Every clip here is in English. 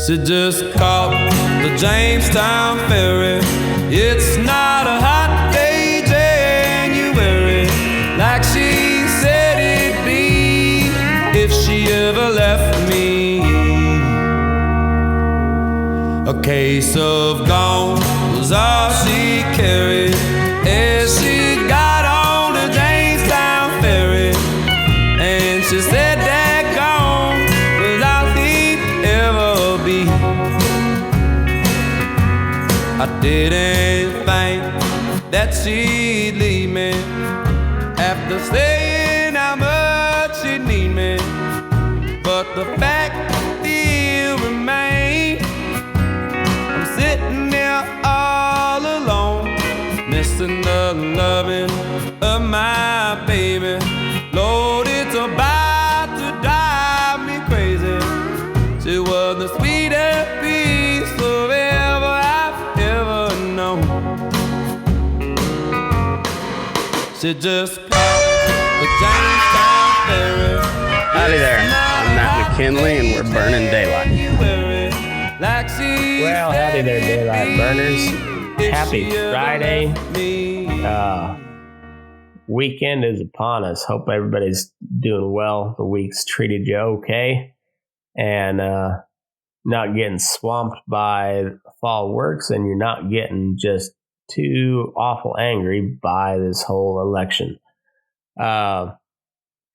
She just caught the Jamestown Ferry. It's not a hot day, January, like she said it'd be if she ever left me. A case of gone was all she carried as she got on the Jamestown Ferry, and she said that gone was all he'd ever be. I didn't think that she'd leave me after saying how much she'd need me, but the fact still remains. I'm sitting there all alone, missing the loving of my baby. Lord, it's about to drive me crazy. She was the sweetest piece of ever I've ever known. She just caught the Jamestown Ferry. Howdy there, I'm Matt McKinley and we're burning daylight. Well, howdy there, daylight burners. Happy Friday. Weekend is upon us. Hope everybody's doing well. The week's treated you okay, and not getting swamped by fall works, and you're not getting just too awful angry by this whole election. Got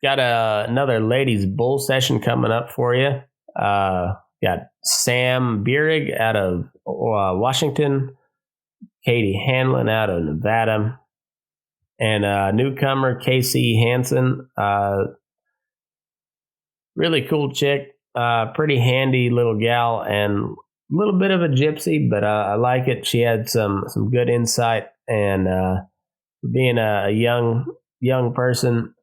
another ladies bull session coming up for you. Got Sam Bierig out of Washington, Katy Hansen out of Nevada, and newcomer KC Hansen. Really cool chick, pretty handy little gal, and a little bit of a gypsy, but I like it. She had some good insight, and being a young person,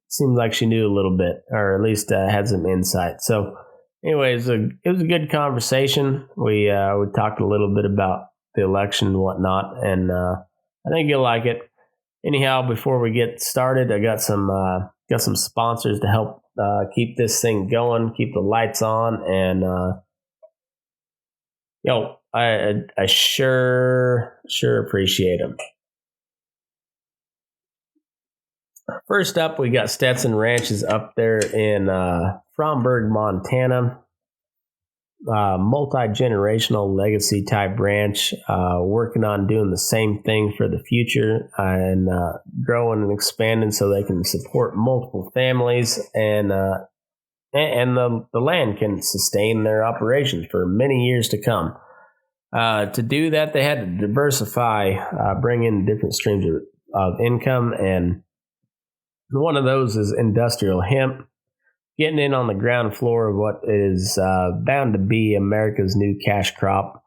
seems like she knew a little bit, or at least had some insight. So anyways, it was a good conversation. We talked a little bit about the election and whatnot, and I think you'll like it. Anyhow, before we get started, I got some sponsors to help keep this thing going, keep the lights on, and I sure appreciate them. First up, we got Stetson Ranches up there in Fromberg, Montana. Multi-generational legacy type ranch, working on doing the same thing for the future and growing and expanding so they can support multiple families, and the land can sustain their operations for many years to come. To do that, they had to diversify, bring in different streams of income, and one of those is industrial hemp, getting in on the ground floor of what is bound to be America's new cash crop.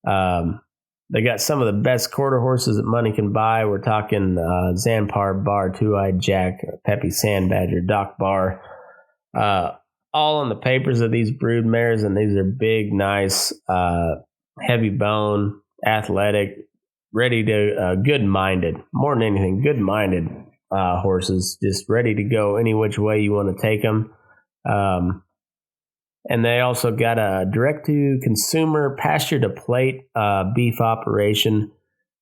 They got some of the best quarter horses that money can buy. We're talking Zampar Bar, Two-Eyed Jack, Peppy Sand Badger, Doc Bar, all on the papers of these brood mares, and these are big, nice, heavy bone, athletic, ready to, good-minded, more than anything, good-minded horses, just ready to go any which way you want to take them. And they also got a direct-to-consumer, pasture-to-plate beef operation.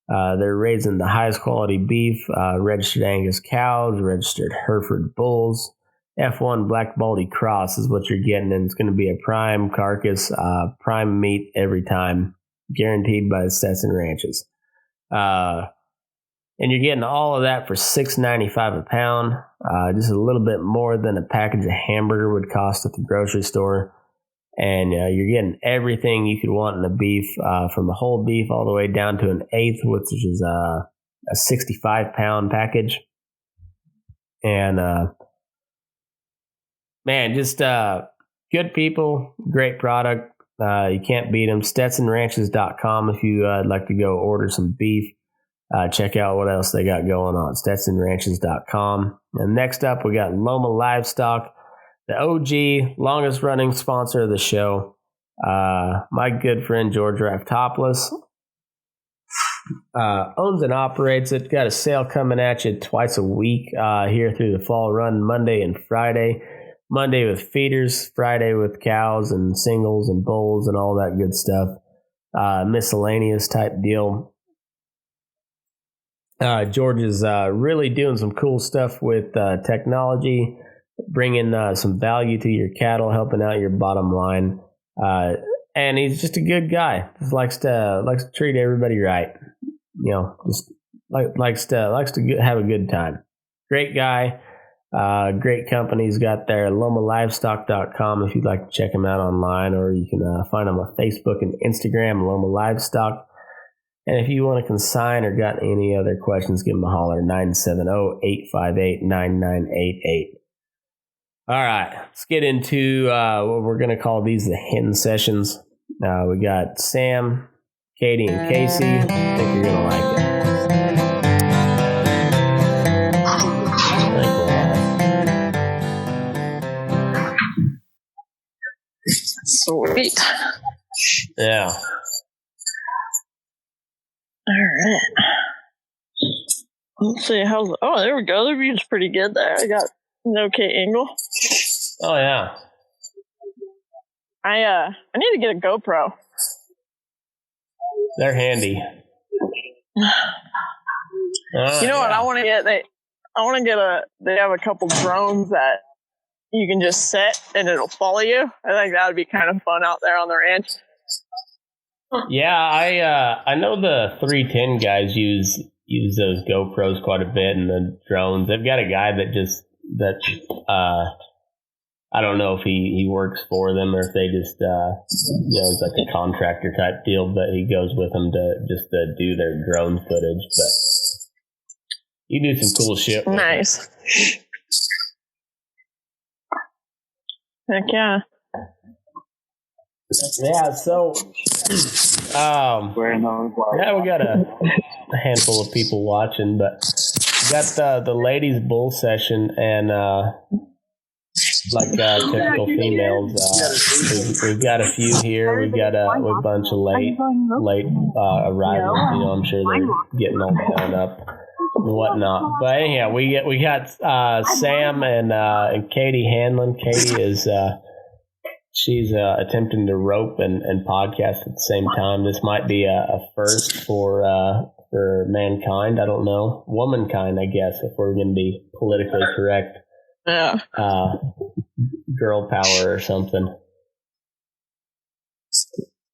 They're raising the highest quality beef, registered Angus cows, registered Hereford bulls. F1 Black Baldy Cross is what you're getting, and it's going to be a prime carcass, prime meat every time, guaranteed by the Stetson Ranches. And you're getting all of that for $6.95 a pound, just a little bit more than a package of hamburger would cost at the grocery store. And you're getting everything you could want in a beef, from the whole beef all the way down to an eighth, which is a 65-pound package. And man, just good people, great product. You can't beat them. StetsonRanches.com if you'd like to go order some beef. Check out what else they got going on. StetsonRanches.com. And next up, we got Loma Livestock, the OG, longest running sponsor of the show. My good friend George Raftopolous owns and operates it. Got a sale coming at you twice a week here through the fall run, Monday and Friday. Monday with feeders, Friday with cows and singles and bulls and all that good stuff. Miscellaneous type deal. George is really doing some cool stuff with technology, bringing some value to your cattle, helping out your bottom line. And he's just a good guy. Just likes to treat everybody right. Just likes to have a good time. Great guy. Great company he's got there. LomaLivestock.com if you'd like to check him out online, or you can find him on Facebook and Instagram, Loma Livestock. And if you want to consign or got any other questions, give him a holler, 970-858-9988. All right, let's get into what we're going to call these the hen sessions. We got Sam, Katy, and KC. I think you're going to like it. Sweet. Yeah. All right. Let's see how's. Oh, there we go. The view's pretty good there. I got an okay angle. Oh yeah. I need to get a GoPro. They're handy. You know what I want to get? They have a couple drones that you can just set and it'll follow you. I think that would be kind of fun out there on the ranch. Yeah, I know the 310 guys use those GoPros quite a bit, and the drones. They've got a guy that I don't know if he works for them or if they just it's like a contractor type deal, but he goes with them to do their drone footage. But you do some cool shit. Nice. Heck yeah. Yeah, so yeah, we got a handful of people watching, but we got the ladies bull session, and typical females, we've got a few here. We've got a bunch of late arrivals. I'm sure they're getting all blown up and whatnot. But anyhow, we got Sam and Katy Hanlon. Katy is she's attempting to rope and podcast at the same time. This might be a first for mankind. I don't know, womankind, I guess, if we're going to be politically correct. Yeah. Girl power or something.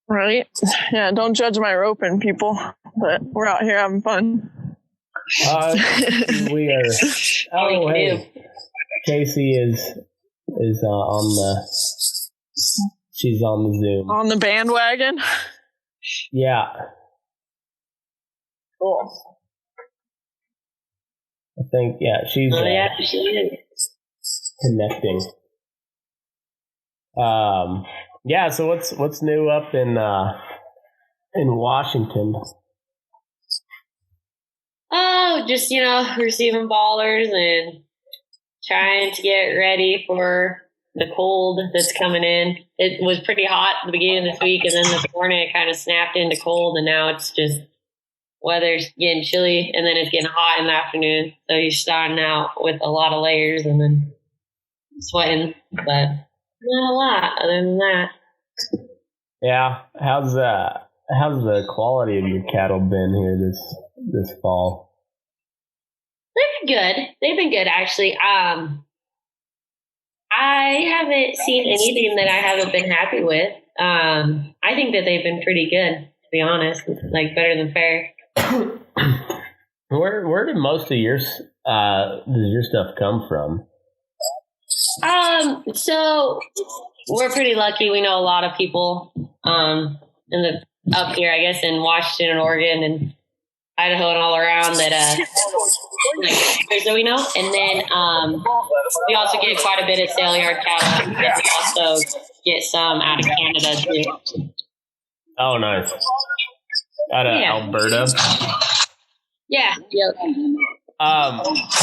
Right. Yeah. Don't judge my roping, people. But we're out here having fun. We are. Oh, hey. Casey is on the. She's on the Zoom. On the bandwagon? Yeah. Cool. I think, yeah, she's she is connecting. Yeah, so what's new up in Washington? Oh, just, receiving ballers and trying to get ready for the cold that's coming in. It was pretty hot at the beginning of this week, and then this morning it kind of snapped into cold, and now it's just weather's getting chilly, and then it's getting hot in the afternoon. So you're starting out with a lot of layers and then sweating, but not a lot other than that. Yeah. How's the quality of your cattle been here this fall? They've been good. They've been good, actually. I haven't seen anything that I haven't been happy with. I think that they've been pretty good, to be honest. Like better than fair. Where did most of your stuff come from? So we're pretty lucky. We know a lot of people up here, I guess, in Washington and Oregon and Idaho and all around that so we know. And then we also get quite a bit of sale yard cattle. And we also get some out of Canada too. Oh, nice. Out of Alberta? Yeah. Yep.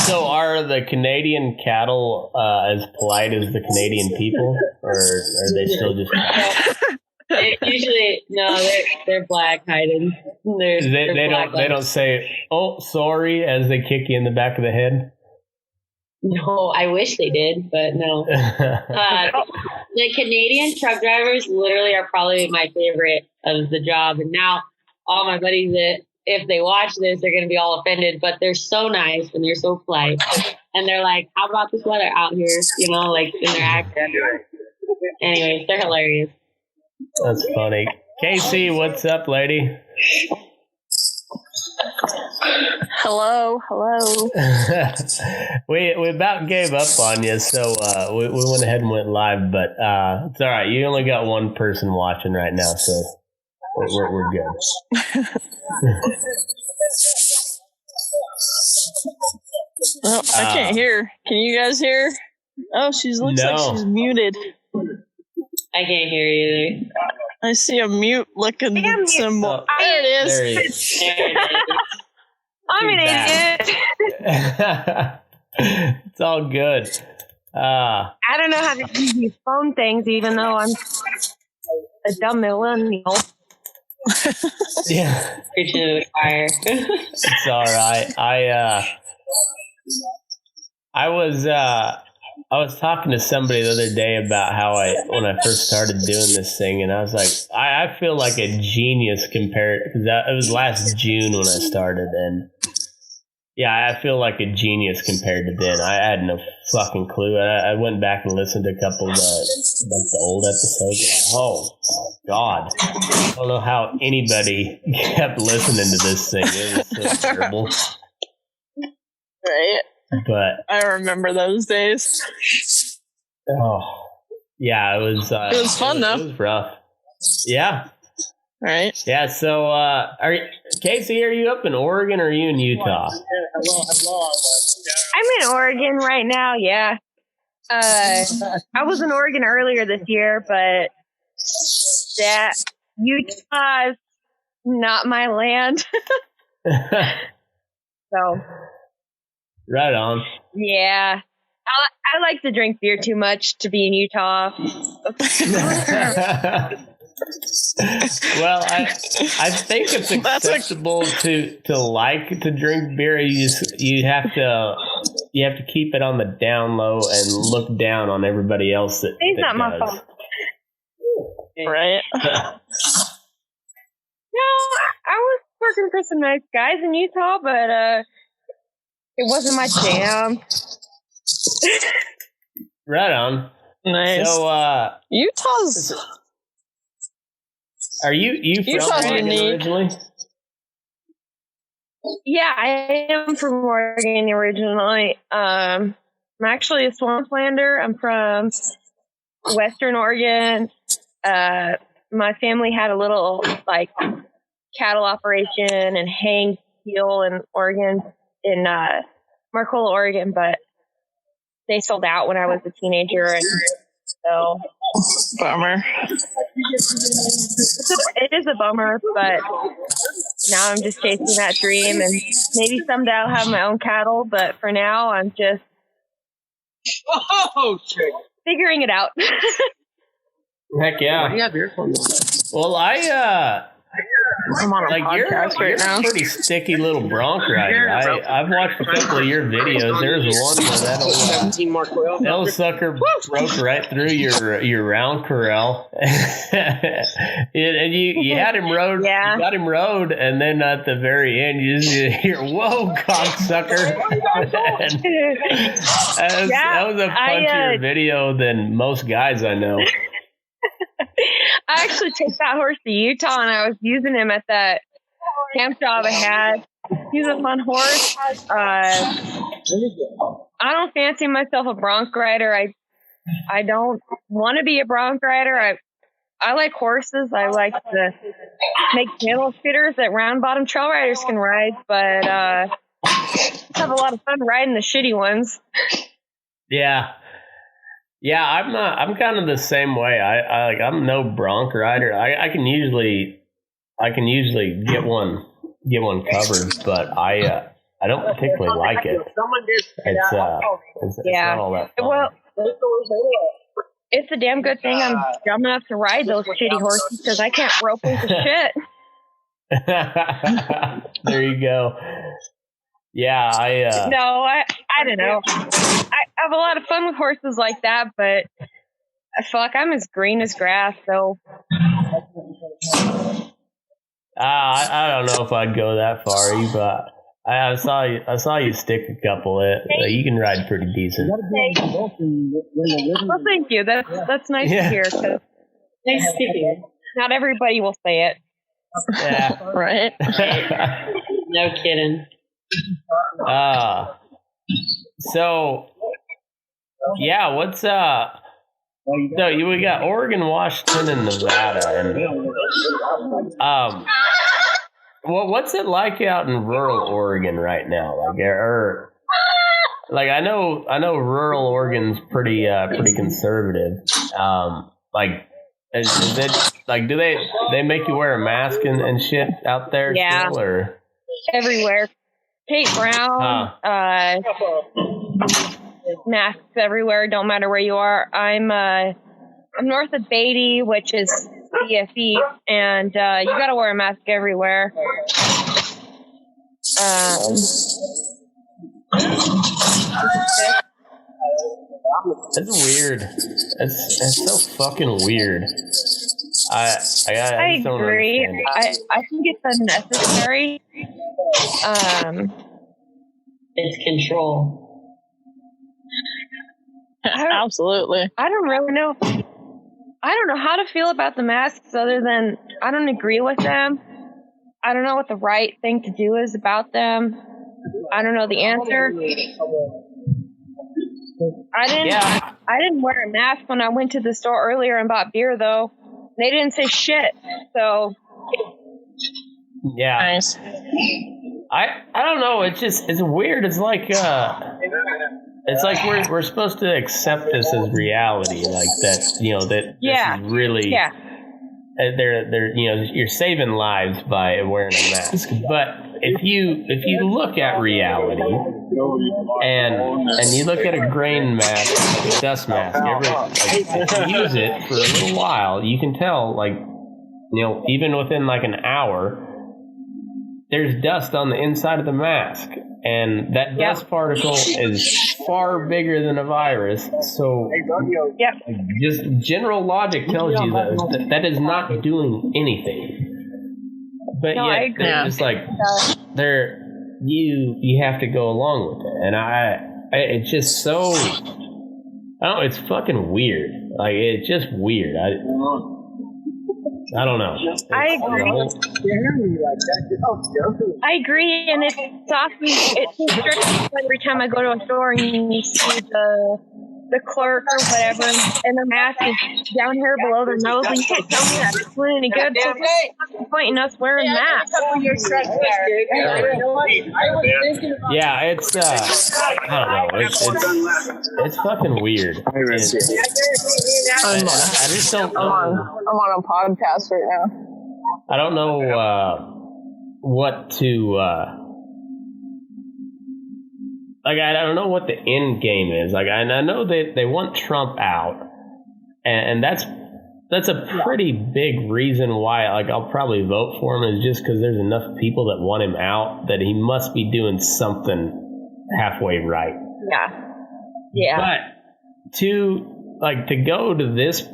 So are the Canadian cattle as polite as the Canadian people, or are they still just? Usually, no, they're black hiding. They don't say, "Oh, sorry," as they kick you in the back of the head. No, I wish they did, but no. The Canadian truck drivers literally are probably my favorite of the job. And now all my buddies, that if they watch this, they're going to be all offended, but they're so nice and they're so polite. And they're like, how about this weather out here? You know, like in their accent. Anyways, they're hilarious. That's funny. Casey, what's up, lady? Hello. we about gave up on you, so we went ahead and went live, but it's all right. You only got one person watching right now, so we're good. Oh, I can't hear. Can you guys hear? Oh, looks like she's muted. I can't hear you either. I see a mute looking symbol. Oh, there it is. There he is. There it is. I'm an idiot. It's all good. I don't know how to use these phone things, even though I'm a dumb millennial. Yeah, Preaching to the choir. it's all right. I was talking to somebody the other day about how when I first started doing this thing, and I was like, I feel like a genius compared, because it was last June when I started, and yeah, I feel like a genius compared to then. I had no fucking clue. I went back and listened to a couple of the old episodes. Oh my God, I don't know how anybody kept listening to this thing. It was so terrible. Right. But I remember those days. oh, yeah, it was fun though. It was rough. Yeah. Right. Yeah. So, Casey, are you up in Oregon or are you in Utah? I'm in Oregon right now, yeah. I was in Oregon earlier this year, but Utah's not my land. So. Right on. Yeah. I like to drink beer too much to be in Utah. Well, I think it's acceptable to like to drink beer. You have to keep it on the down low and look down on everybody else that It's not my does. fault. Right. No, I was working for some nice guys in Utah, but it wasn't my jam. Right on. Nice. So, Utah's. are you Utah's from Oregon unique. originally? Yeah, I am from Oregon originally. I'm actually a swamplander. I'm from Western Oregon. My family had a little cattle operation and hang deal in Oregon, in Marcola, Oregon, but they sold out when I was a teenager, and so Bummer. it is a bummer, but now I'm just chasing that dream, and maybe someday I'll have my own cattle, but for now I'm just figuring it out. Heck yeah. Where do you have your phone? Well, I'm on a podcast you're right now. a pretty sticky little bronc rider. I've watched a couple of your videos. There's one where that old sucker broke right through your round corral, and you had him rode. Yeah. You got him rode, and then at the very end, you just hear, "Whoa, cocksucker!" That was a punchier video than most guys I know. I actually took that horse to Utah, and I was using him at that camp job I had. He's a fun horse. I don't fancy myself a bronc rider. I don't want to be a bronc rider. I like horses. I like to make channel spitters that round bottom trail riders can ride, but have a lot of fun riding the shitty ones. Yeah. Yeah, I'm kind of the same way. I'm no bronc rider. I can usually get one covered, but I don't particularly like it. It's not all that fun. Well, it's a damn good thing I'm dumb enough to ride those shitty horses, because I can't rope them to shit. There you go. Yeah, No, I I don't know. I have a lot of fun with horses like that, but I feel like I'm as green as grass, so. I don't know if I'd go that far, but I saw you stick a couple. You can ride pretty decent. Well, thank you. That's nice to hear. Nice to hear. Not everybody will say it. Yeah. Right? No kidding. So yeah, what's so we got Oregon, Washington, and Nevada, and what's it like out in rural Oregon right now? Like I know rural Oregon's pretty conservative. Is it like, do they make you wear a mask and shit out there? Yeah. Still, or? Everywhere. Kate Brown, masks everywhere, don't matter where you are. I'm north of Beatty, which is CFE, and you gotta wear a mask everywhere. It's weird. It's so fucking weird. I just don't agree. understand it. I think it's unnecessary. It's control. Absolutely. I don't really know. I don't know how to feel about the masks other than I don't agree with them. I don't know what the right thing to do is about them. I don't know the answer. I didn't wear a mask when I went to the store earlier and bought beer, though. They didn't say shit, so. Yeah. Nice. I don't know. It's weird. It's like we're supposed to accept this as reality, like that. That this is really. Yeah. They're you're saving lives by wearing a mask, but if you look at reality and you look at a grain mask, a dust mask, if you use it for a little while, you can tell, even within like an hour, there's dust on the inside of the mask, and that dust particle is far bigger than a virus. So just general logic tells you that is not doing anything. But yet they're just like you have to go along with it, and it's just so it's fucking weird. Like, it's just weird. I don't know. I agree, and it's strict every time I go to a store and you see the clerk or whatever, and their mask is down here below their nose, and you can't tell me that it's doing any good. So what's the point in us wearing masks? Yeah, it's I don't know. It's fucking weird. I just don't. I'm on a podcast right now. I don't know what to. I don't know what the end game is. I know they want Trump out, and that's a pretty big reason why. I'll probably vote for him, is just because there's enough people that want him out that he must be doing something halfway right. Yeah. But to go to this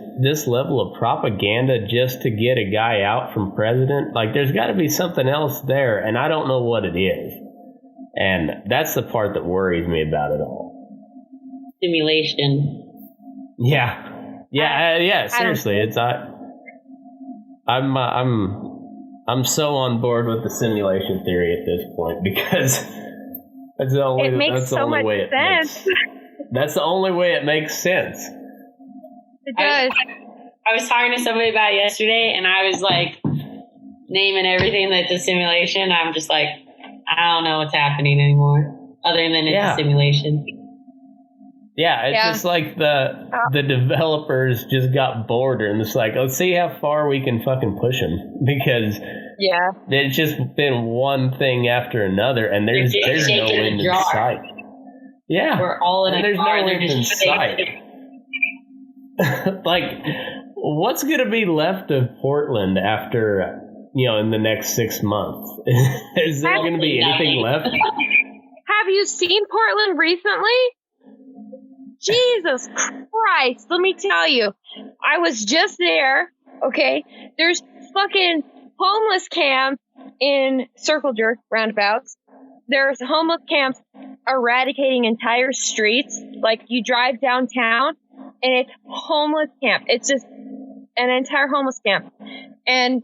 level of propaganda just to get a guy out from president, there's got to be something else there, and I don't know what it is. And that's the part that worries me about it all. Simulation. Yeah. Seriously, I'm so on board with the simulation theory at this point, because that's the only. It makes that's the so only much way sense. That's the only way it makes sense. It does. I was talking to somebody about it yesterday, and I was naming everything that's a simulation. I'm just like, I don't know what's happening anymore, other than it's a simulation. Yeah, it's just like the developers just got bored and it's like, let's see how far we can fucking push them, because it's just been one thing after another, and there's no end in sight. Yeah, we're all in there's a car, no end in sight. What's gonna be left of Portland after in the next 6 months? Is there gonna be anything left? have you seen Portland recently? Jesus Christ, let me tell you. I was just there, okay? There's fucking homeless camps in circle jerk roundabouts. There's homeless camps eradicating entire streets. Like, you drive downtown, and it's homeless camp. It's just an entire homeless camp. And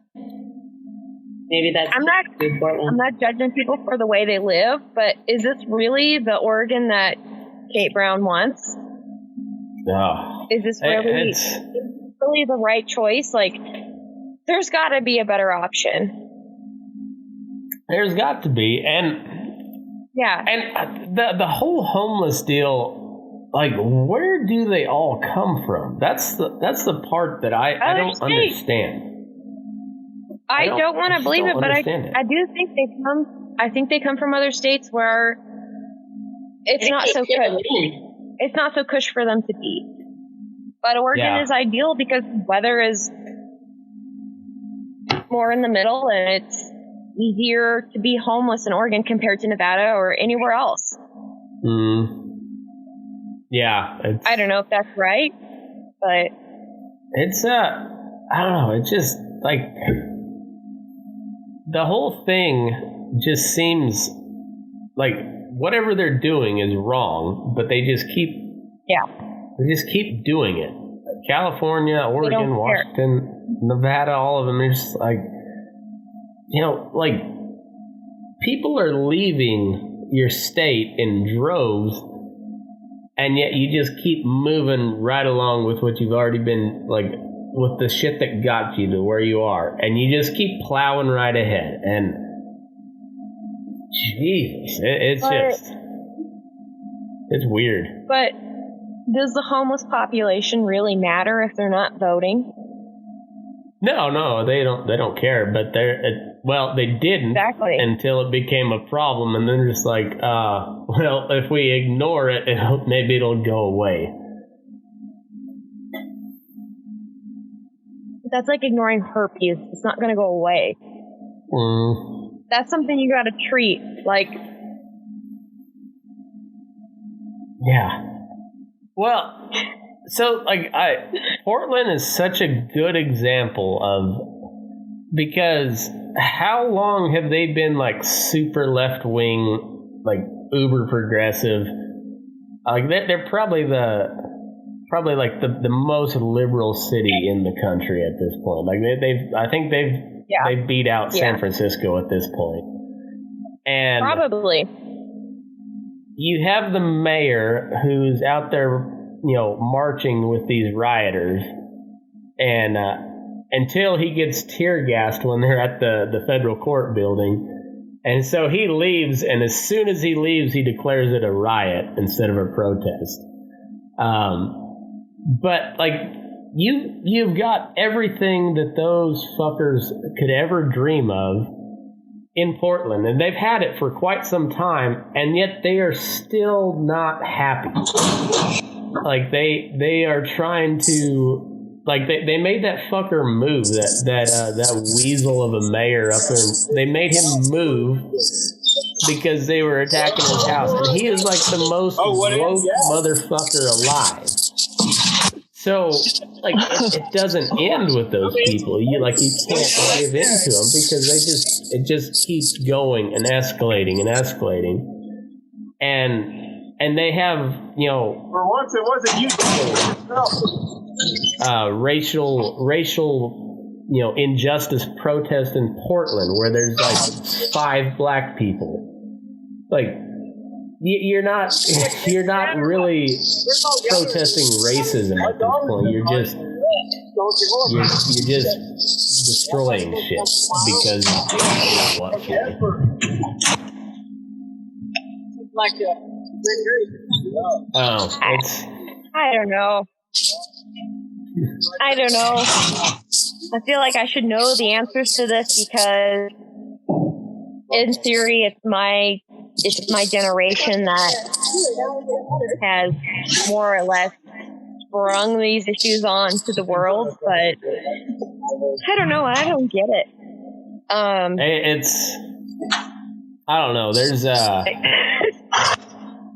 Maybe that's I'm not judging people for the way they live, but is this really the Oregon that Kate Brown wants? No. Is this really the right choice? Like, there's got to be a better option. There's got to be, and the whole homeless deal. Like, where do they all come from? That's the part that I don't understand. I don't want to believe it, but I do think they come. I think they come from other states where it's not so cush. It's not so cush for them to be. But Oregon is ideal because the weather is more in the middle, and it's easier to be homeless in Oregon compared to Nevada or anywhere else. Yeah. I don't know if that's right, but it's I don't know. It's just like the whole thing just seems like whatever they're doing is wrong, but they just keep doing it. California, Oregon, Washington, Nevada, all of them are just like, like people are leaving your state in droves, and yet you just keep moving right along with what you've already been, like, with the shit that got you to where you are, and you just keep plowing right ahead. And Jesus, it's weird. But does the homeless population really matter if they're not voting? No, they don't care. But they didn't until it became a problem, and then they're just like, well, if we ignore it, maybe it'll go away. That's like ignoring herpes. It's not going to go away. That's something you got to treat. Like, yeah. Well, so like Portland is such a good example of, because how long have they been like super left wing, like uber progressive? Like they're probably the most liberal city in the country at this point. Like they've beat out San Francisco at this point. And probably you have the mayor who's out there, marching with these rioters, and until he gets tear gassed when they're at the federal court building. And so he leaves, and as soon as he leaves, he declares it a riot instead of a protest. But like you've got everything that those fuckers could ever dream of in Portland, and they've had it for quite some time, and yet they are still not happy. Like they are trying to, like they made that fucker move, that weasel of a mayor up there. They made him move because they were attacking his house, and he is like the most woke motherfucker alive. So, like, it doesn't end with those people. You can't give in to them because it just keeps going and escalating and escalating. And they have, for once it wasn't you. racial, injustice protest in Portland where there's like 5 black people. Like, You're not really protesting racism at this point. You're just destroying shit because what? I don't know. I feel like I should know the answers to this because, in theory, it's my generation that has more or less sprung these issues onto the world, but I don't know. I don't get it. I don't know. There's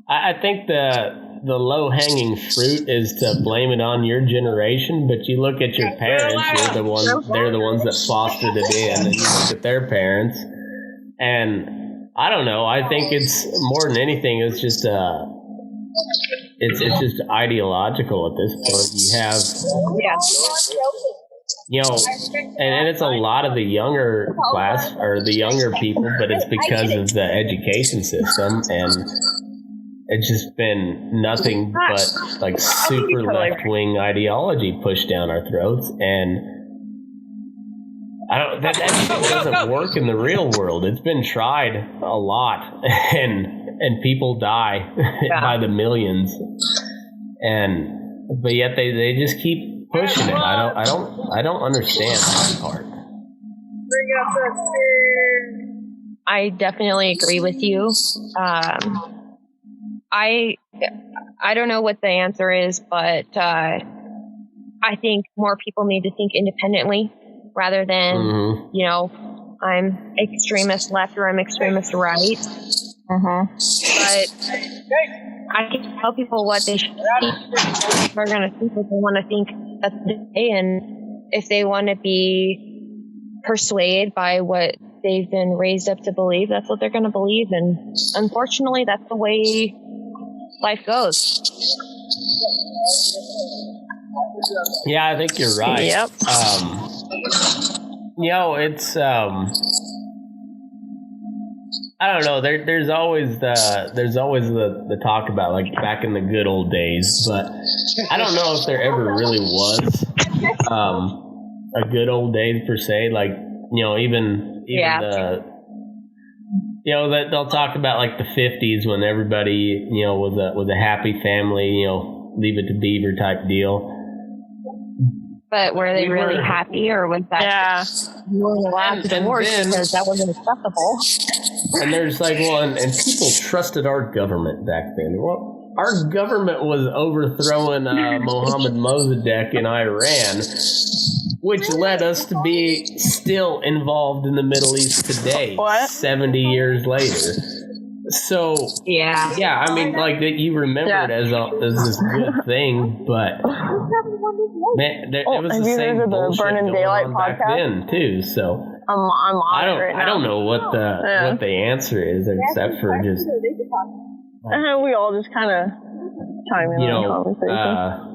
I think the low-hanging fruit is to blame it on your generation, but you look at your parents, they're the ones that fostered it in, and you look at their parents, and I don't know, I think it's more than anything, it's just it's just ideological at this point. You have, you know, and it's a lot of the younger class or the younger people, but it's because of the education system, and it's just been nothing but like super left-wing ideology pushed down our throats, and that doesn't work in the real world. It's been tried a lot, and people die by the millions, but yet they just keep pushing it. I don't understand that part. I definitely agree with you. I don't know what the answer is, but I think more people need to think independently rather than, you know, I'm extremist left or I'm extremist right. But I can tell people what they should think. They're going to think what they want to think at the day, and if they want to be persuaded by what they've been raised up to believe, that's what they're going to believe, and unfortunately, that's the way life goes. Yeah, I think you're right. Yep. You know, it's I don't know. There's always the talk about like back in the good old days, but I don't know if there ever really was a good old days per se. Like, you know, even the, you know, that they'll talk about like the 50s when everybody, you know, was a happy family, you know, leave it to Beaver type deal. But were they really happy, or was that you weren't allowed to divorce because that wasn't acceptable? And there's like, well, and people trusted our government back then. Well, our government was overthrowing Mohammed Mossadegh in Iran, which led us to be still involved in the Middle East today, 70 years later. So, yeah, I mean, like, that you remember it as this good thing, but man, it was the same bullshit Burning Daylight on podcast back then too. So I'm on I don't know what the answer is except for just we all just kind of chime in on the conversation.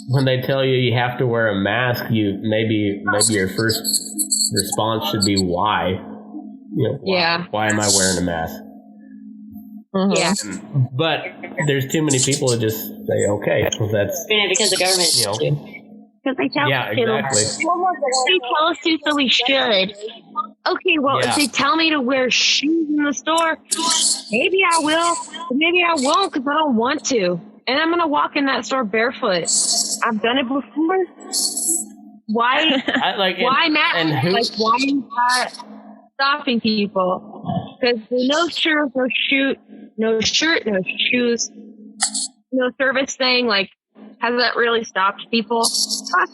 When they tell you have to wear a mask, maybe your first response should be why. You know, why am I wearing a mask? Yeah, but there's too many people that just say, okay, well, that's because the government, you know, because they tell us to. Exactly. They tell us to, so we should. Okay, well, if they tell me to wear shoes in the store, maybe I will, but maybe I won't because I don't want to, and I'm gonna walk in that store barefoot. I've done it before. Why? Why not? Like, why is that stopping people? Because no shirt, no shoes, no service thing. Like, has that really stopped people?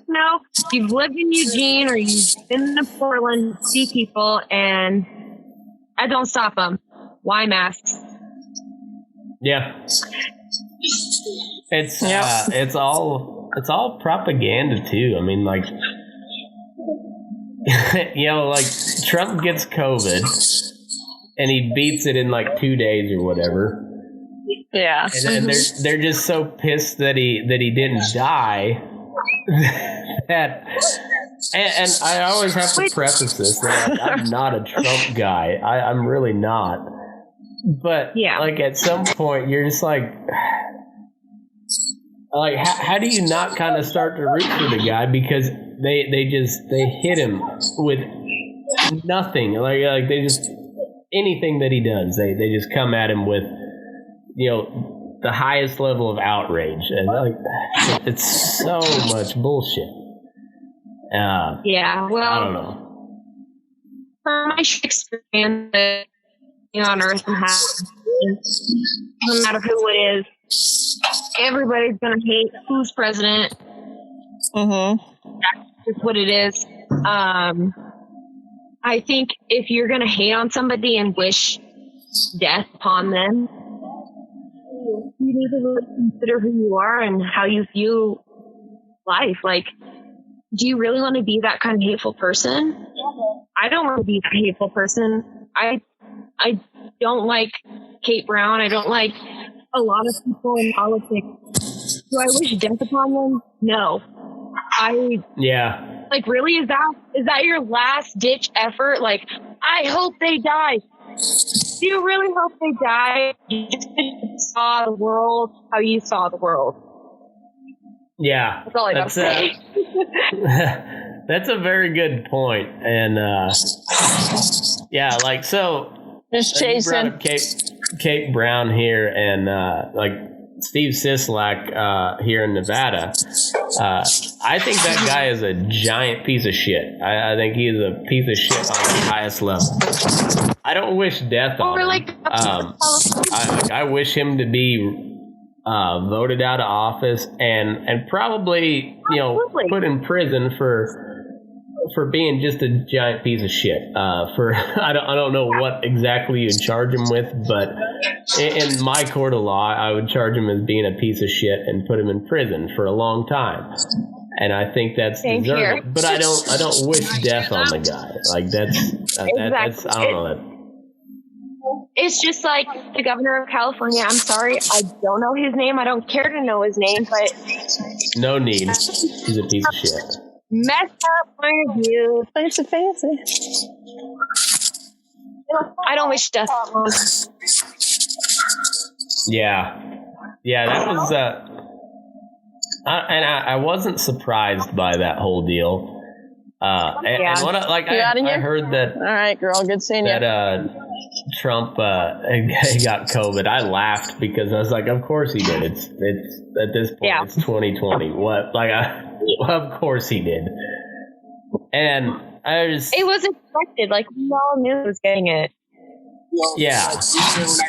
No. You've lived in Eugene or you've been to Portland, see people, and I don't stop them. Why masks? Yeah. It's all propaganda too. I mean, like, you know, like Trump gets COVID and he beats it in like 2 days or whatever. Yeah. And they're just so pissed that he didn't die that and I always have to preface this that I'm not a Trump guy. I'm really not. But like at some point you're just like how do you not kind of start to root for the guy, because they hit him with nothing, like they just anything that he does they just come at him with, you know, the highest level of outrage, and like it's so much bullshit. Well, I don't know. From my experience on Earth and how, no matter who it is, everybody's gonna hate who's president. That's just what it is. I think if you're gonna hate on somebody and wish death upon them, need to really consider who you are and how you view life. Like, do you really want to be that kind of hateful person? I don't want to be that hateful person. I don't like Kate Brown. I don't like a lot of people in politics. Do I wish death upon them? No. Yeah. Like, really? Is that your last ditch effort? Like, I hope they die. Do you really hope they die? You just saw the world how you saw the world. Yeah. That's all I got to say. That's a very good point. And, yeah, like, so. Just chasing. Kate Brown here and, like, Steve Sisolak here in Nevada. I think that guy is a giant piece of shit. I think he's a piece of shit on the highest level. I don't wish death on him. I wish him to be voted out of office and probably, you know, put in prison for being just a giant piece of shit. I don't know what exactly you'd charge him with, but in my court of law, I would charge him as being a piece of shit and put him in prison for a long time. And I think that's deserved. But I don't wish death on the guy. Like that's I don't know. It's just like the governor of California. I'm sorry, I don't know his name. I don't care to know his name, but no need. He's a piece of shit. Messed up point of view. Fancy. I don't wish death on him. Yeah, that was. I wasn't surprised by that whole deal. And what I heard that. All right, girl. Good seeing you. That Trump got COVID. I laughed because I was like, of course he did. It's at this point it's 2020. What? Like, of course he did. And it was expected. Like, we all knew he was getting it. Yeah,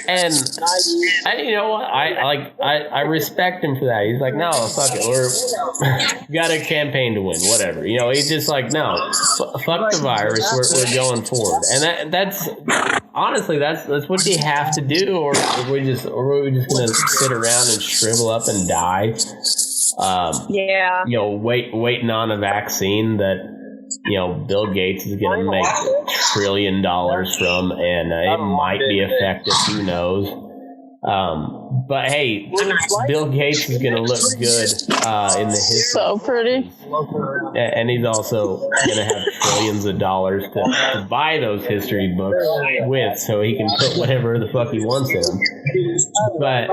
and you know what? I respect him for that. He's like, no, fuck it, we got a campaign to win, whatever. You know, he's just like, no, fuck the virus. We're going forward, and that's honestly that's what you have to do, or are we just gonna sit around and shrivel up and die? You know, waiting on a vaccine that, you know, Bill Gates is going to make $1 trillion from, and it might be effective. Who knows? But hey, Bill Gates is going to look good in the history. So pretty. And he's also going to have trillions of dollars to buy those history books with, so he can put whatever the fuck he wants in them. But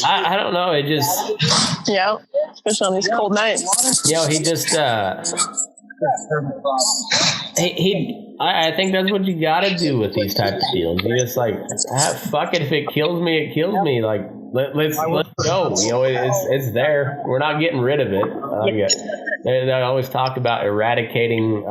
I don't know. It just, yeah, especially on these cold nights. You know, he just. I think that's what you gotta do with these types of deals. You just like, fuck it. If it kills me, it kills me. Like, let's go. You know, it's there. We're not getting rid of it. They always talk about eradicating,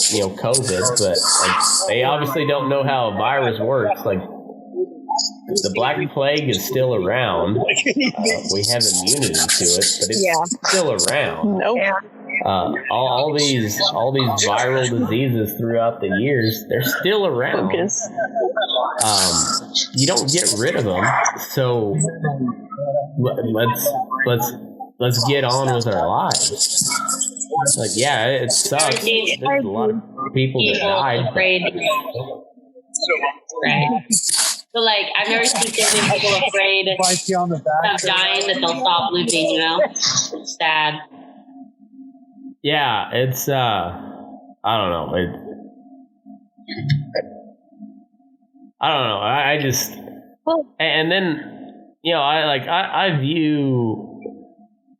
you know, COVID, but like, they obviously don't know how a virus works. Like, the Black Plague is still around. We have immunity to it, but it's still around. Nope. Yeah. All these viral diseases throughout the years, they're still around. You don't get rid of them, so let's get on with our lives. Like, yeah, it sucks. There's a lot of people that died. Right. So, like, I've never seen so many people afraid of dying that they'll stop living, you know? It's sad. Yeah, it's, I don't know. I don't know. I just, and then, you know, I view,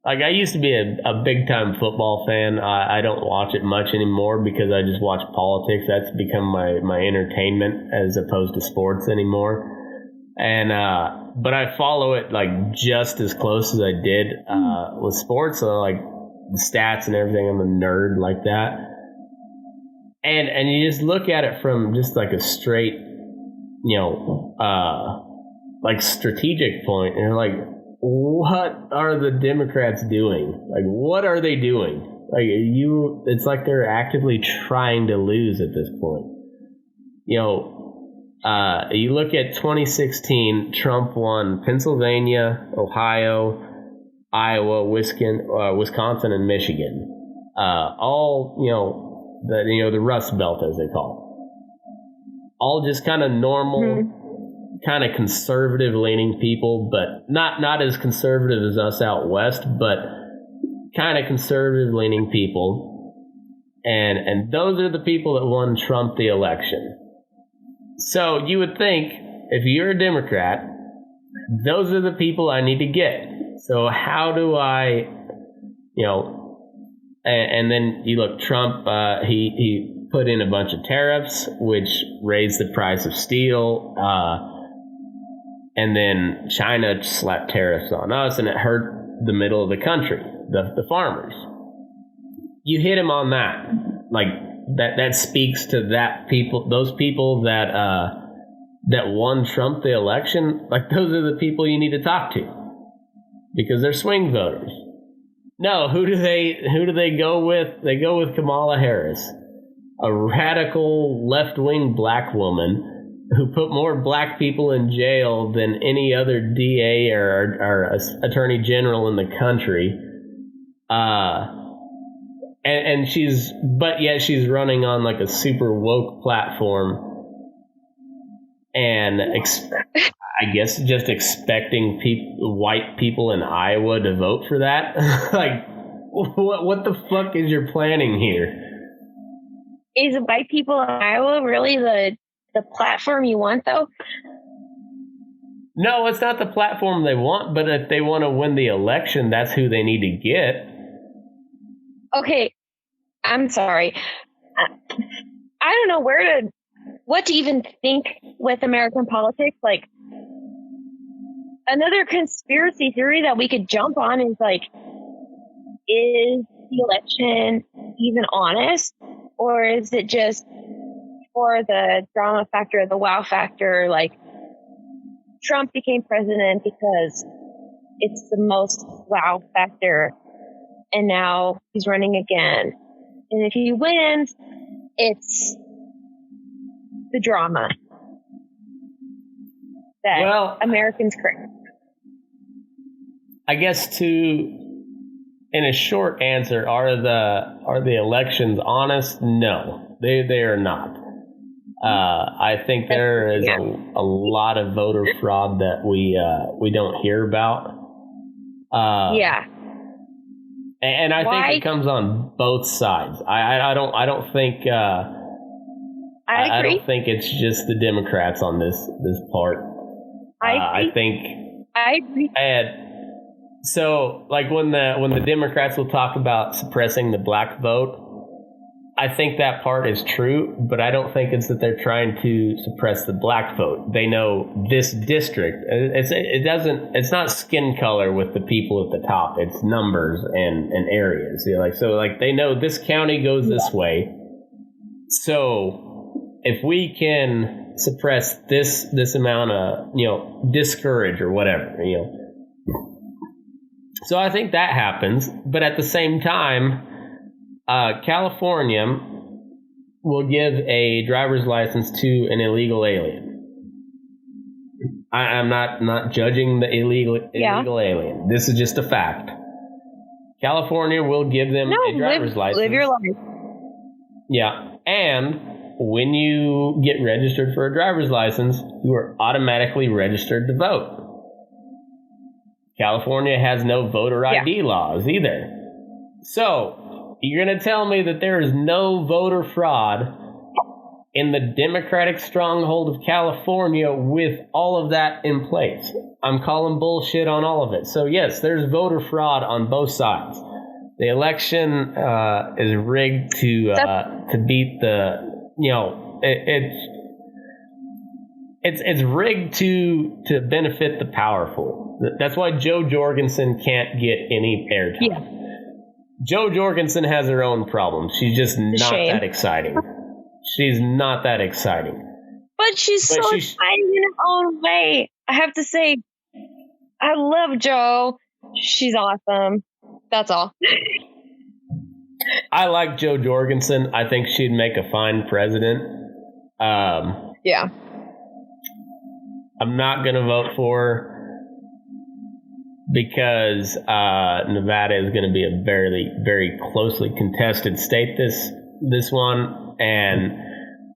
like, I used to be a big time football fan. I don't watch it much anymore because I just watch politics. That's become my entertainment as opposed to sports anymore. And, but I follow it like just as close as I did, with sports. So like the stats and everything. I'm a nerd like that. And you just look at it from just like a straight, you know, like strategic point, and you're like, what are the Democrats doing? Like, what are they doing? Like, it's like they're actively trying to lose at this point. You know, You look at 2016, Trump won Pennsylvania, Ohio, Iowa, Wisconsin, and Michigan. All, the Rust Belt, as they call it. All just kind of normal, kind of conservative-leaning people, but not as conservative as us out west, but kind of conservative-leaning people. And those are the people that won Trump the election. So you would think, if you're a Democrat, those are the people I need to get. So how do I, and then you look, Trump, he put in a bunch of tariffs, which raised the price of steel. And then China slapped tariffs on us, and it hurt the middle of the country, the farmers. You hit him on that. Like, that speaks to those people that won Trump the election. Like, those are the people you need to talk to, because they're swing voters. No, who do they go with? They go with Kamala Harris, a radical left-wing black woman who put more black people in jail than any other DA or attorney general in the country. And she's running on like a super woke platform, and I guess just expecting white people in Iowa to vote for that. Like, what the fuck is your planning here? Is white people in Iowa really the platform you want, though? No, it's not the platform they want, but if they want to win the election, that's who they need to get. Okay, I'm sorry. I don't know what to even think with American politics. Like, another conspiracy theory that we could jump on is like, is the election even honest, or is it just for the drama factor, the wow factor? Like, Trump became president because it's the most wow factor, and now he's running again. And if he wins, it's the drama that Americans crave. I guess in a short answer, are the elections honest? No, they are not. I think there is a lot of voter fraud that we don't hear about. And I think it comes on both sides. I don't think I don't think it's just the Democrats on this part. I agree. So, like, when the Democrats will talk about suppressing the black vote, I think that part is true, but I don't think it's that they're trying to suppress the black vote. They know this district. It's not skin color with the people at the top. It's numbers and areas. They know this county goes this way. So if we can suppress this amount of, discourage or whatever, So I think that happens, but at the same time, California will give a driver's license to an illegal alien. I'm not judging the illegal alien. This is just a fact. California will give them a driver's license. Live your life. Yeah, and when you get registered for a driver's license, you are automatically registered to vote. California has no voter ID laws either. So, you're going to tell me that there is no voter fraud in the Democratic stronghold of California with all of that in place? I'm calling bullshit on all of it. So, yes, there's voter fraud on both sides. The election is rigged to beat the, it's rigged to benefit the powerful. That's why Joe Jorgensen can't get any airtime. Yeah. Joe Jorgensen has her own problems. She's just not that exciting. She's not that exciting. But she's exciting in her own way. I have to say, I love Joe. She's awesome. That's all. I like Joe Jorgensen. I think she'd make a fine president. Yeah. I'm not going to vote for because Nevada is going to be a very, very closely contested state this one, and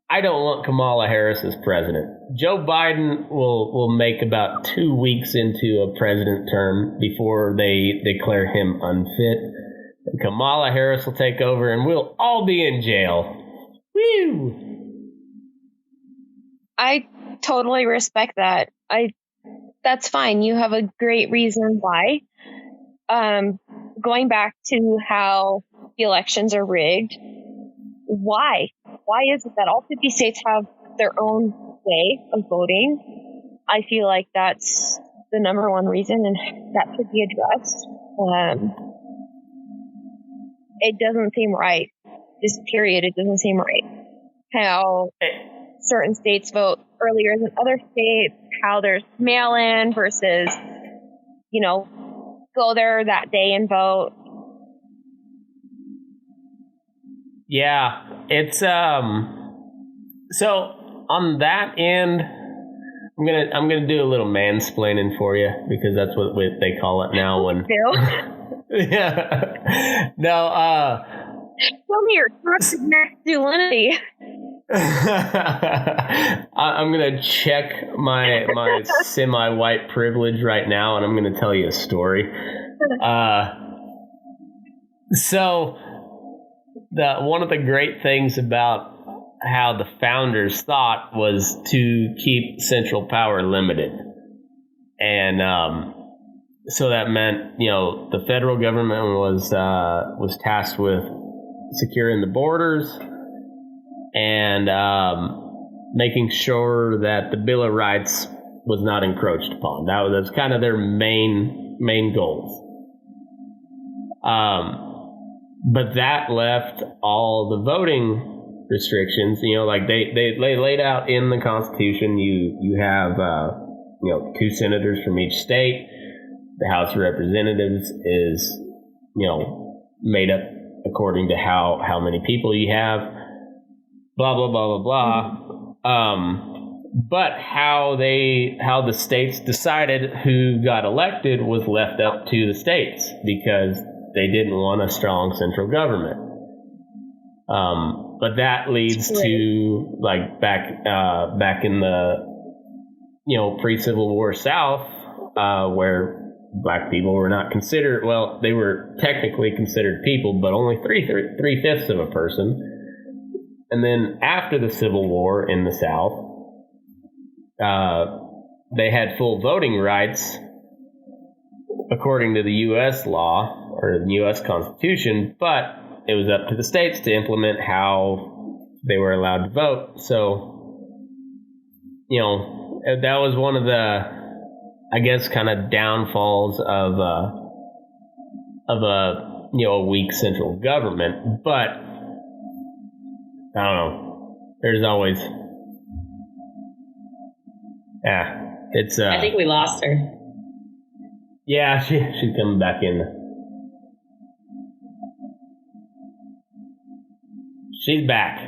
I don't want Kamala Harris as president. Joe Biden will make about 2 weeks into a president term before they declare him unfit. And Kamala Harris will take over, and we'll all be in jail. Woo! I totally respect that. That's fine. You have a great reason why. Going back to how the elections are rigged, why? Why is it that all 50 states have their own way of voting? I feel like that's the number one reason, and that should be addressed. It doesn't seem right. Just period. It doesn't seem right. How certain states vote earlier than other states, how there's mail-in versus, go there that day and vote. Yeah, it's so on that end, I'm gonna do a little mansplaining for you because that's what they call it now. When yeah, no, tell me your toxic masculinity. I'm gonna check my semi-white privilege right now, and I'm gonna tell you a story. So one of the great things about how the founders thought was to keep central power limited, and so that meant the federal government was tasked with securing the borders and making sure that the Bill of Rights was not encroached upon. That was kind of their main goals. But that left all the voting restrictions. Like they laid out in the Constitution. You have 2 senators from each state. The House of Representatives is made up according to how many people you have. Blah blah blah blah blah. But how the states decided who got elected was left up to the states because they didn't want a strong central government. But that leads to like back in the pre-Civil War South, where black people were not considered. Well, they were technically considered people, but only three-fifths of a person. And then after the Civil War in the South, they had full voting rights according to the U.S. law or the U.S. Constitution, but it was up to the states to implement how they were allowed to vote. So, that was one of the, I guess, kind of downfalls of a weak central government. But I don't know. There's always, it's. I think we lost her. Yeah, she's coming back in. She's back.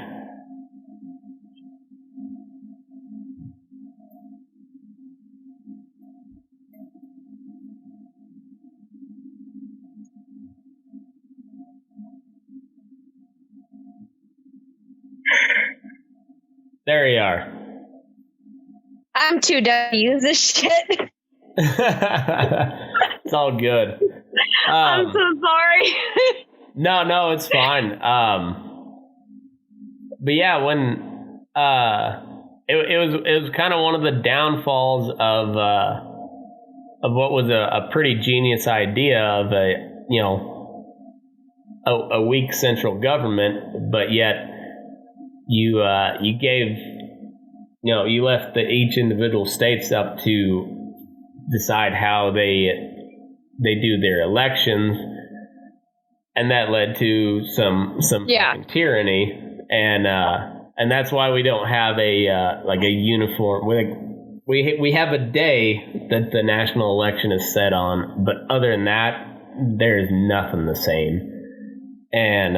There you are. I'm too dumb to use this shit. It's all good. I'm so sorry. No, it's fine. But yeah, when it was kind of one of the downfalls of what was a pretty genius idea of a weak central government, but yet you gave you left each individual states up to decide how they do their elections, and that led to some fucking tyranny. And that's why we don't have a uniform. We have a day that the national election is set on, but other than that, there is nothing the same. And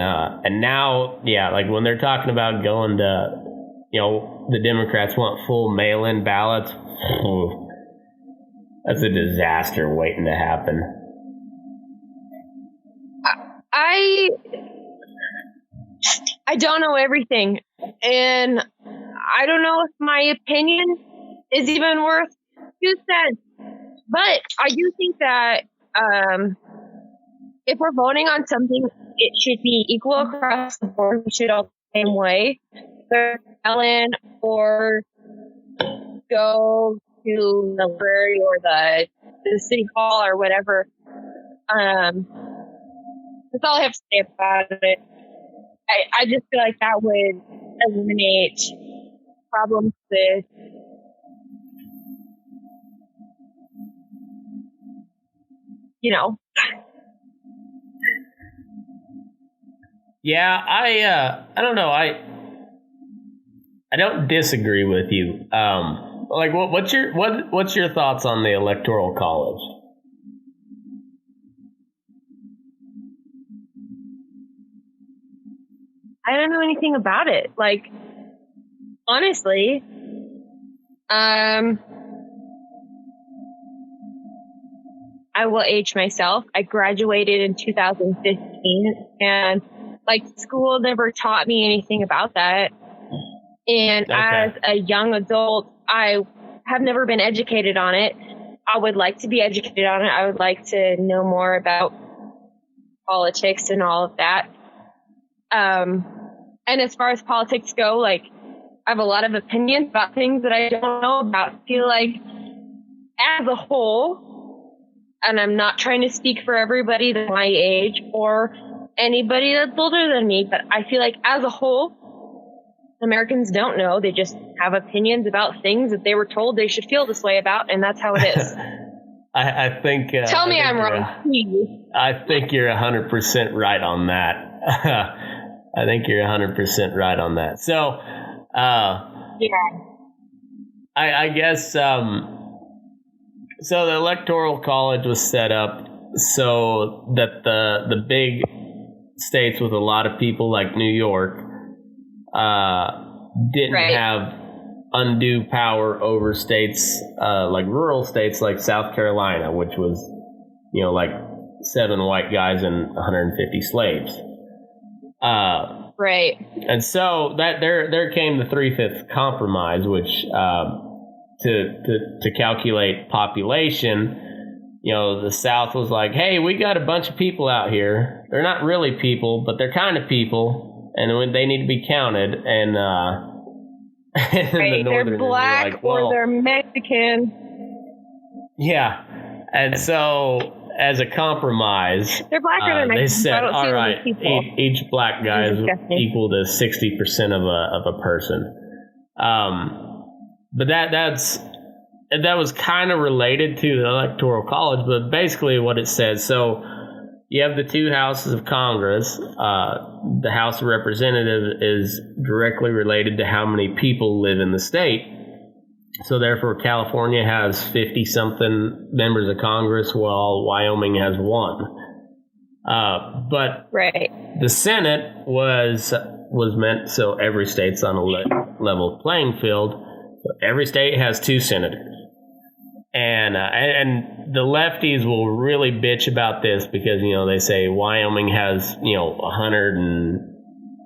now, like when they're talking about going to, the Democrats want full mail-in ballots, That's a disaster waiting to happen. I don't know everything, and I don't know if my opinion is even worth 2 cents. But I do think that if we're voting on something, it should be equal across the board. We should all the same way. Whether Ellen or go to the Ferry or the city hall or whatever. That's all I have to say about it. I just feel like that would eliminate problems with Yeah, I don't know. I don't disagree with you. Like, what's your thoughts on the Electoral College? I don't know anything about it. Like, honestly, I will age myself. I graduated in 2015, and school never taught me anything about that. And as a young adult, I have never been educated on it. I would like to be educated on it. I would like to know more about politics and all of that. And as far as politics go, I have a lot of opinions about things that I don't know about. I feel like as a whole, and I'm not trying to speak for everybody that's my age or anybody that's older than me, but I feel like as a whole, Americans don't know. They just have opinions about things that they were told they should feel this way about, and that's how it is. I think... Tell me I'm wrong, please. I think you're 100% right on that. I think you're 100% right on that. So, yeah. I guess... So the Electoral College was set up so that the big states with a lot of people like New York didn't have undue power over states like rural states like South Carolina, which was, 7 white guys and 150 slaves. Right. And so that there came the 3/5 compromise, which to calculate population, the South was like, hey, we got a bunch of people out here. They're not really people, but they're kind of people, and they need to be counted. And, the they're black like, well, or they're Mexican. Yeah. And so as a compromise, they're black or they're Mexican. They said, all right, each black guy is equal to 60% of a person. But that was kind of related to the Electoral College, but basically what it says. So you have the 2 houses of Congress. The House of Representatives is directly related to how many people live in the state. So therefore, California has 50-something members of Congress, while Wyoming has 1. But the Senate was meant so every state's on a level playing field. So every state has 2 senators. And the lefties will really bitch about this because, they say Wyoming has, 100 and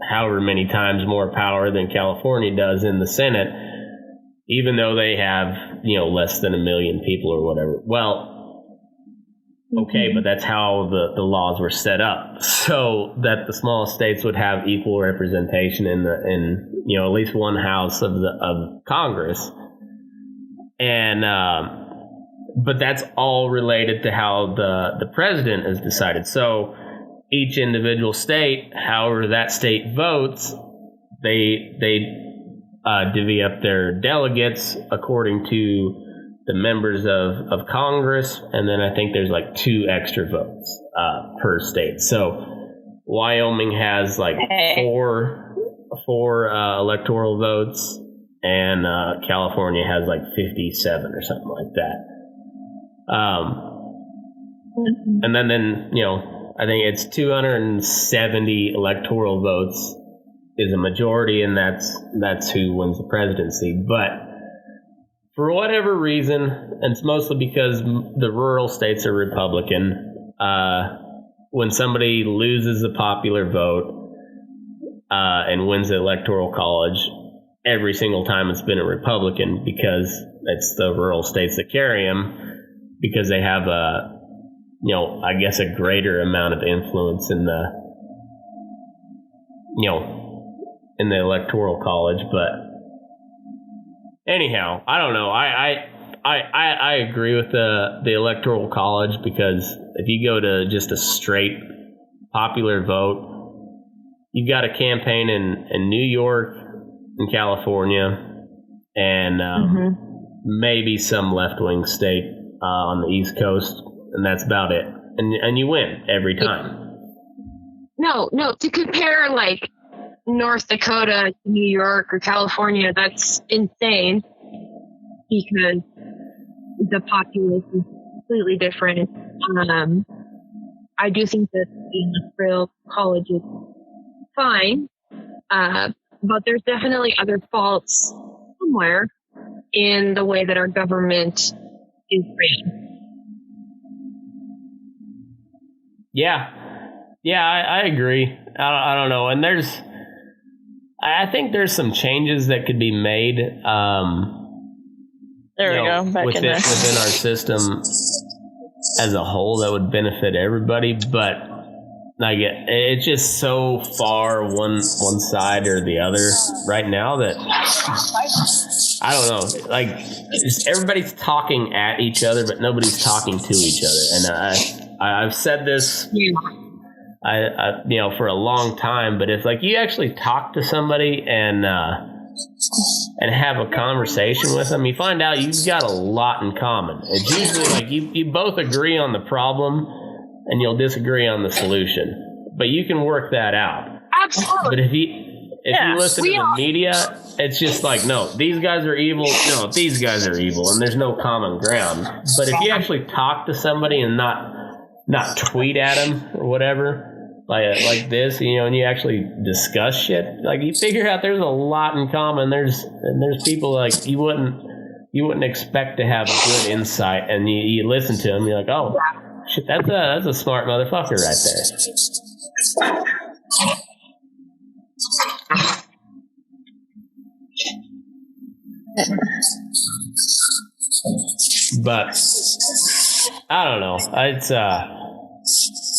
however many times more power than California does in the Senate, even though they have, less than 1 million people or whatever. Well, okay, but that's how the laws were set up, so that the small states would have equal representation in at least 1 house of Congress. And but that's all related to how the president is decided. So each individual state, however that state votes, they divvy up their delegates according to the members of Congress, and then I think there's 2 extra votes per state. So Wyoming has 4 electoral votes, and California has 57 or something like that. And then I think it's 270 electoral votes is a majority, and that's who wins the presidency. But for whatever reason, and it's mostly because the rural states are Republican, when somebody loses the popular vote and wins the Electoral College, every single time it's been a Republican, because it's the rural states that carry them, because they have I guess a greater amount of influence in the Electoral College. But anyhow, I don't know. I agree with the Electoral College, because if you go to just a straight popular vote, you've got a campaign in New York and California, and maybe some left-wing state on the East Coast, and that's about it. And you win every time. No, to compare like North Dakota to New York or California, that's insane, because the populace is completely different. I do think that the Electoral College is fine, but there's definitely other faults somewhere in the way that our government is ran. Yeah, I agree. I don't know. And I think there's some changes that could be made. There we go. Back within our system as a whole that would benefit everybody. But like it's just so far one side or the other right now that I don't know. Like everybody's talking at each other, but nobody's talking to each other. And I've said this, for a long time. But if like you actually talk to somebody and have a conversation with them, you find out you've got a lot in common. It's usually like you both agree on the problem and you'll disagree on the solution, but you can work that out. Absolutely. But if you listen to the media, it's just like, no, these guys are evil. No, these guys are evil, and there's no common ground. But if you actually talk to somebody and not tweet at them or whatever, like this, and you actually discuss shit, like you figure out there's a lot in common. There's people like you wouldn't expect to have good insight, and you listen to them, you're like, oh shit, that's a smart motherfucker right there. But I don't know.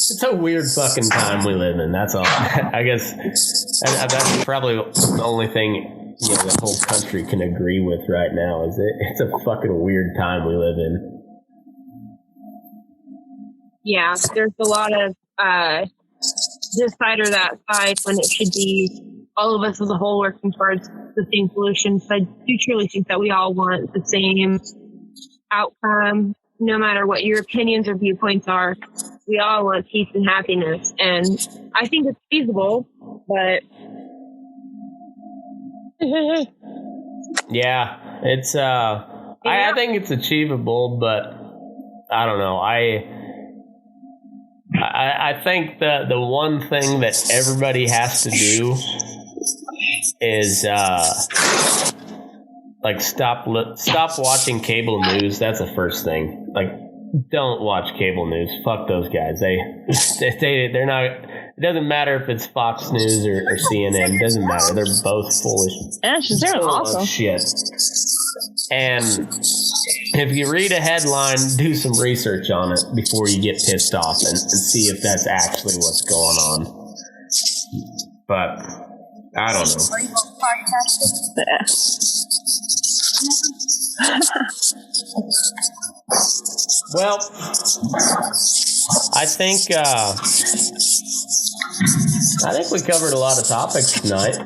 It's a weird fucking time we live in. That's all. I guess that's probably the only thing the whole country can agree with right now. Is it's a fucking weird time we live in. Yeah, there's a lot of this side or that side when it should be all of us as a whole working towards the same solution. So I do truly think that we all want the same outcome, no matter what your opinions or viewpoints are. We all want peace and happiness, and I think it's feasible, but yeah, it's I think it's achievable, but I don't know. I think the one thing that everybody has to do is like stop watching cable news. That's the first thing. Like, don't watch cable news. Fuck those guys. They're not. It doesn't matter if it's Fox News or CNN. It doesn't matter. They're both foolish. Yeah, she's doing awesome. Shit. And if you read a headline, do some research on it before you get pissed off and see if that's actually what's going on. But I don't know. Well, I think we covered a lot of topics tonight.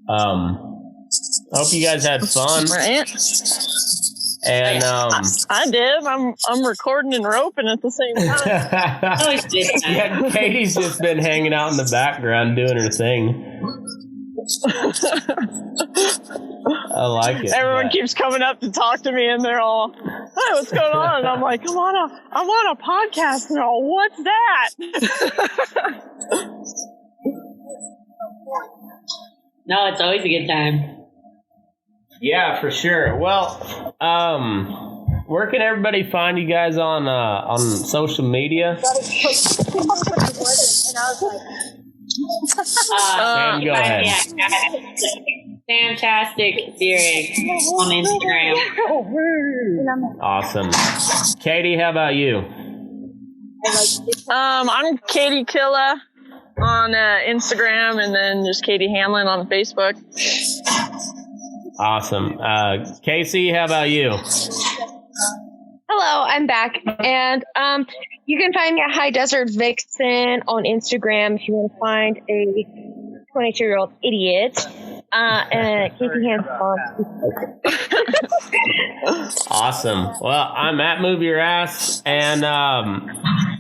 I hope you guys had fun. Right. And I did. I'm recording and roping at the same time. Yeah, Katie's just been hanging out in the background doing her thing. I like it. Everyone keeps coming up to talk to me, and they're all, "Hey, what's going on?" And I'm like, I'm on a podcast." And they're all, "What's that?" No, it's always a good time. Yeah, for sure. Well, where can everybody find you guys on social media? Sam, go ahead. Fantastic Beering on Instagram. Awesome. Katie, how about you? I'm Katie Killa on Instagram, and then just Katie Hanlon on Facebook. Awesome. Casey, how about you? Hello, I'm back. And you can find me at High Desert Vixen on Instagram if you want to find a 22-year-old idiot. And Katy Hansen on Awesome. Well, I'm at Move Your Ass, and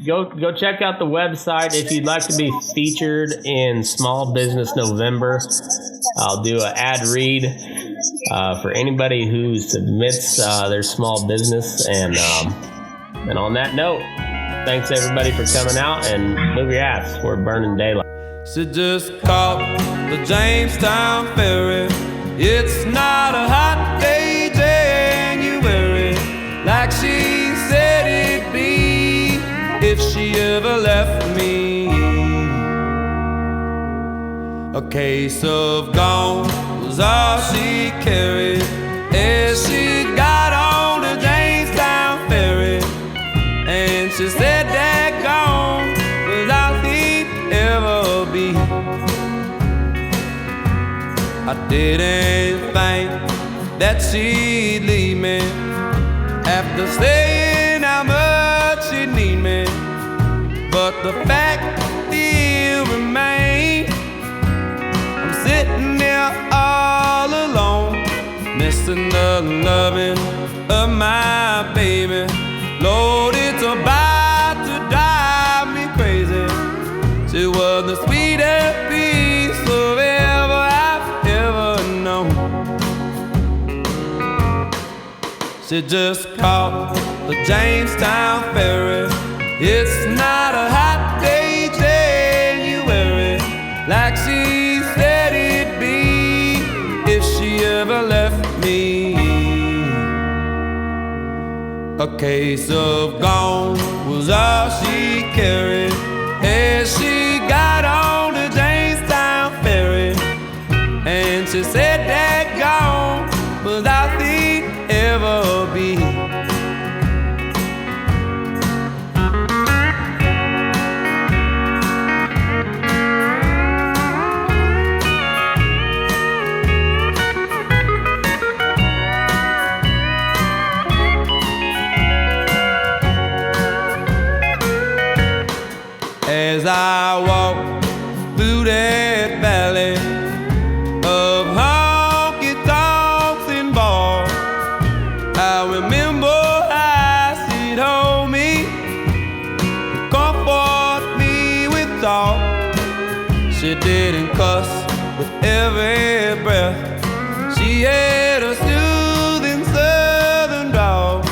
go check out the website if you'd like to be featured in Small Business November. I'll do an ad read for anybody who submits their small business. And on that note, thanks everybody for coming out, and move your ass. We're burning daylight. She just caught the Jamestown Ferry. It's not a hot day, January, like she said it'd be if she ever left me. A case of gone was all she carried as she got on the Jamestown Ferry. And she said that gone was all he'd ever be. I didn't think that she'd leave me after saying how much she'd need me, but the fact still remains. I'm sitting there all alone, missing the loving of my baby. Lord, it's about to drive me crazy. She was the sweetest piece of ever I've ever known. She just caught the Jamestown Ferry. It's not a hot day, January, like she said it'd be if she ever left me. A case of gone was all she carried as she got on the Jamestown Ferry. And she said that gone was all she'd ever be. As I walk through that valley of honky-tonks and bars, I remember how she'd hold me, comfort me with thought. She didn't cuss with every breath. She had a soothing southern drawl,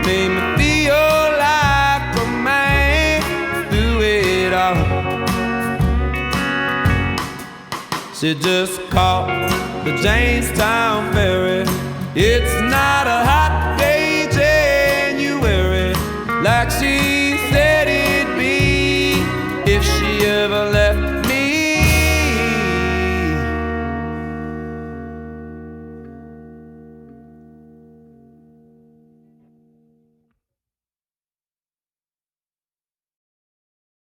made me feel like a man through it all. She just caught the Jamestown Ferry. It's not a hot day, January, like she said it'd be if she ever left